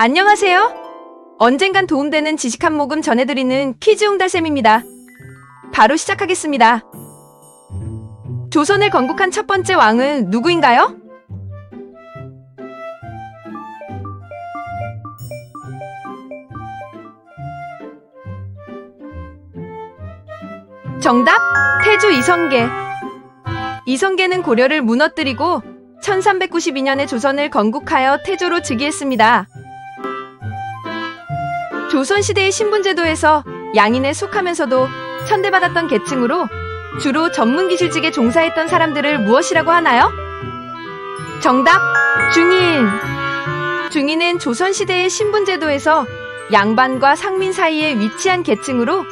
안녕하세요. 언젠간 도움되는 지식 한 모금 전해드리는 퀴즈 옹달샘입니다. 바로 시작하겠습니다. 조선을 건국한 첫 번째 왕은 누구인가요? 정답! 태조 이성계. 이성계는 고려를 무너뜨리고 1392년에 조선을 건국하여 태조로 즉위했습니다. 조선시대의 신분제도에서 양인에 속하면서도 천대받았던 계층으로 주로 전문기술직에 종사했던 사람들을 무엇이라고 하나요? 정답! 중인. 중인은 조선시대의 신분제도에서 양반과 상민 사이에 위치한 계층으로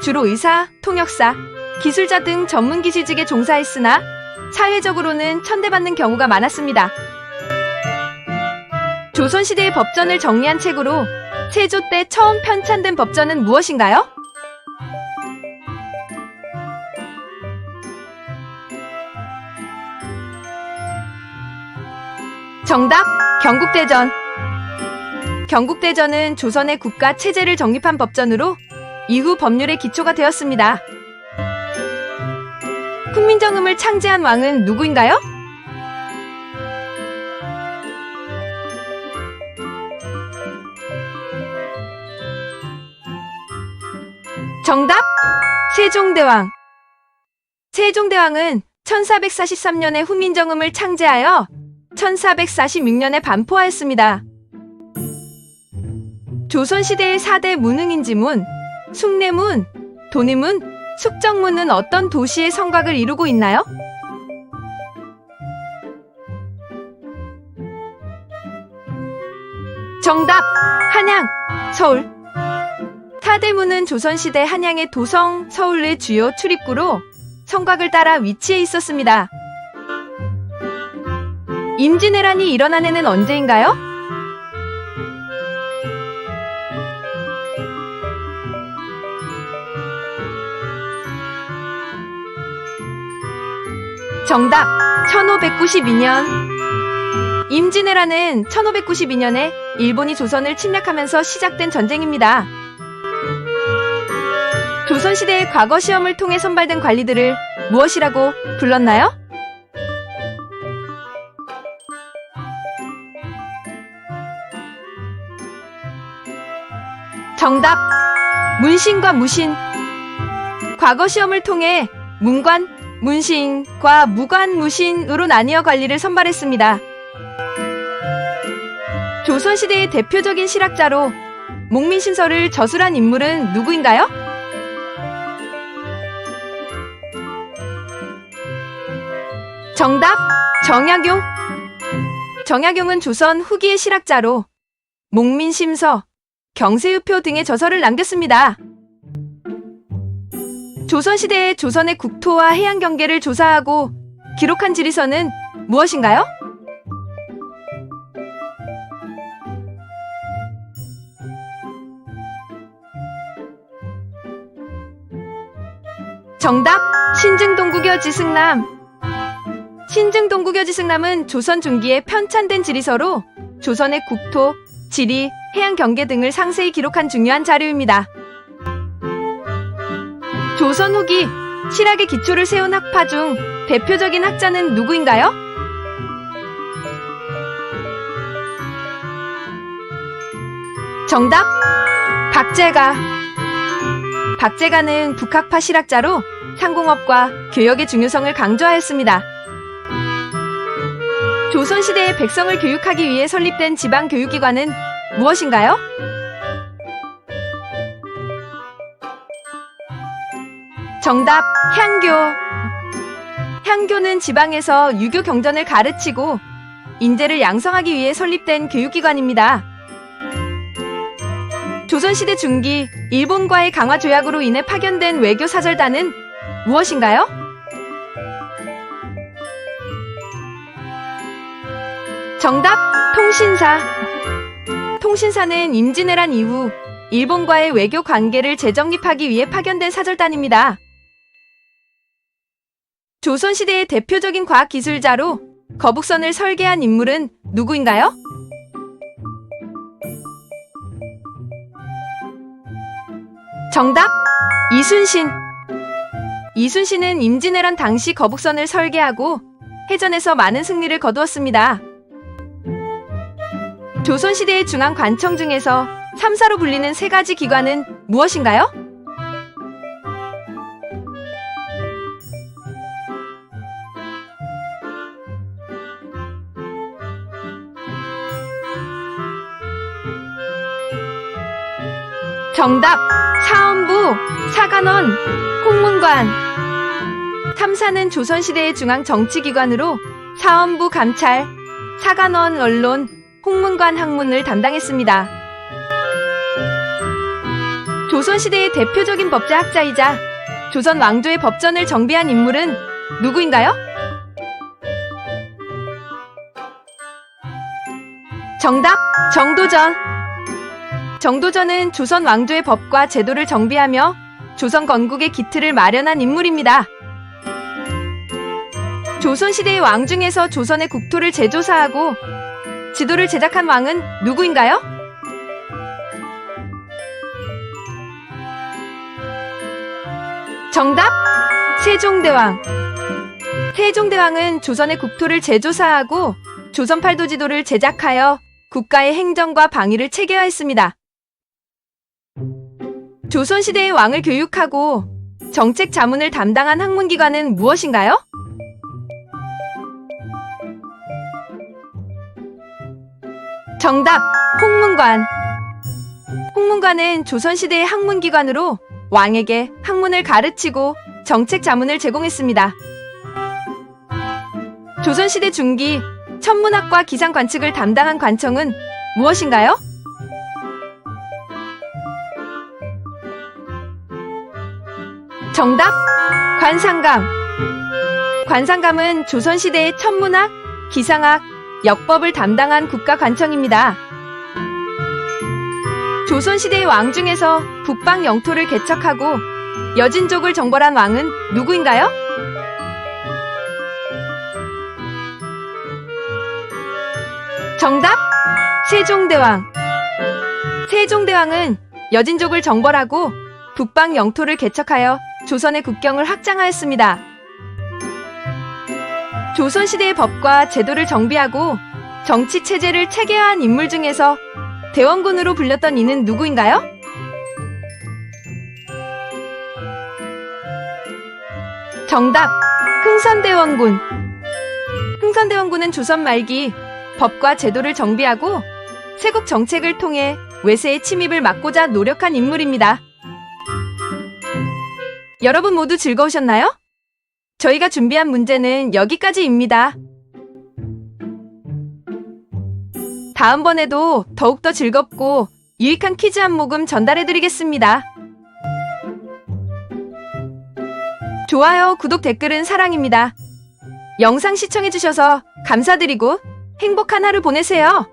주로 의사, 통역사, 기술자 등 전문기술직에 종사했으나 사회적으로는 천대받는 경우가 많았습니다. 조선시대의 법전을 정리한 책으로 세조 때 처음 편찬된 법전은 무엇인가요? 정답! 경국대전. 경국대전은 조선의 국가 체제를 정립한 법전으로 이후 법률의 기초가 되었습니다. 훈민정음을 창제한 왕은 누구인가요? 정답! 세종대왕. 세종대왕은 1443년에 훈민정음을 창제하여 1446년에 반포하였습니다. 조선시대의 4대 문흥인지문, 숭례문, 도내문, 숙정문은 어떤 도시의 성곽을 이루고 있나요? 정답! 한양, 서울. 4대 문은 조선시대 한양의 도성, 서울의 주요 출입구로 성곽을 따라 위치해 있었습니다. 임진왜란이 일어난 해는 언제인가요? 정답! 1592년. 임진왜란은 1592년에 일본이 조선을 침략하면서 시작된 전쟁입니다. 조선시대의 과거 시험을 통해 선발된 관리들을 무엇이라고 불렀나요? 정답! 문신과 무신. 과거 시험을 통해 문관, 문신과 무관, 무신으로 나뉘어 관리를 선발했습니다. 조선시대의 대표적인 실학자로 목민심서를 저술한 인물은 누구인가요? 정답! 정약용. 정약용은 조선 후기의 실학자로 목민심서, 경세유표 등의 저서를 남겼습니다. 조선시대의 조선의 국토와 해양 경계를 조사하고 기록한 지리서는 무엇인가요? 정답! 신증동국여 지승남. 신증동국여 지승남은 조선 중기에 편찬된 지리서로 조선의 국토, 지리, 해양 경계 등을 상세히 기록한 중요한 자료입니다. 조선 후기 실학의 기초를 세운 학파 중 대표적인 학자는 누구인가요? 정답! 박제가. 박제가는 북학파 실학자로 상공업과 교역의 중요성을 강조하였습니다. 조선시대의 백성을 교육하기 위해 설립된 지방교육기관은 무엇인가요? 정답! 향교. 향교는 지방에서 유교 경전을 가르치고 인재를 양성하기 위해 설립된 교육기관입니다. 조선시대 중기 일본과의 강화 조약으로 인해 파견된 외교 사절단은 무엇인가요? 정답! 통신사. 통신사는 임진왜란 이후 일본과의 외교 관계를 재정립하기 위해 파견된 사절단입니다. 조선시대의 대표적인 과학기술자로 거북선을 설계한 인물은 누구인가요? 정답! 이순신. 이순신은 임진왜란 당시 거북선을 설계하고 해전에서 많은 승리를 거두었습니다. 조선시대의 중앙 관청 중에서 3사로 불리는 세 가지 기관은 무엇인가요? 정답! 사헌부, 사관원, 홍문관. 3사는 조선시대의 중앙 정치기관으로 사헌부 감찰, 사관원 언론, 홍문관 학문을 담당했습니다. 조선시대의 대표적인 법제학자이자 조선 왕조의 법전을 정비한 인물은 누구인가요? 정답! 정도전. 정도전은 조선 왕조의 법과 제도를 정비하며 조선 건국의 기틀을 마련한 인물입니다. 조선시대의 왕 중에서 조선의 국토를 재조사하고 지도를 제작한 왕은 누구인가요? 정답! 세종대왕. 세종대왕은 조선의 국토를 재조사하고 조선 팔도 지도를 제작하여 국가의 행정과 방위를 체계화했습니다. 조선시대의 왕을 교육하고 정책 자문을 담당한 학문기관은 무엇인가요? 정답! 홍문관. 홍문관은 조선시대의 학문기관으로 왕에게 학문을 가르치고 정책 자문을 제공했습니다. 조선시대 중기 천문학과 기상 관측을 담당한 관청은 무엇인가요? 정답! 관상감. 관상감은 조선시대의 천문학, 기상학, 역법을 담당한 국가관청입니다. 조선시대의 왕 중에서 북방 영토를 개척하고 여진족을 정벌한 왕은 누구인가요? 정답! 세종대왕. 세종대왕은 여진족을 정벌하고 북방 영토를 개척하여 조선의 국경을 확장하였습니다. 조선시대의 법과 제도를 정비하고 정치 체제를 체계화한 인물 중에서 대원군으로 불렸던 이는 누구인가요? 정답! 흥선대원군. 흥선대원군은 조선 말기 법과 제도를 정비하고 세국 정책을 통해 외세의 침입을 막고자 노력한 인물입니다. 여러분 모두 즐거우셨나요? 저희가 준비한 문제는 여기까지입니다. 다음번에도 더욱더 즐겁고 유익한 퀴즈 한 모금 전달해드리겠습니다. 좋아요, 구독, 댓글은 사랑입니다. 영상 시청해주셔서 감사드리고 행복한 하루 보내세요.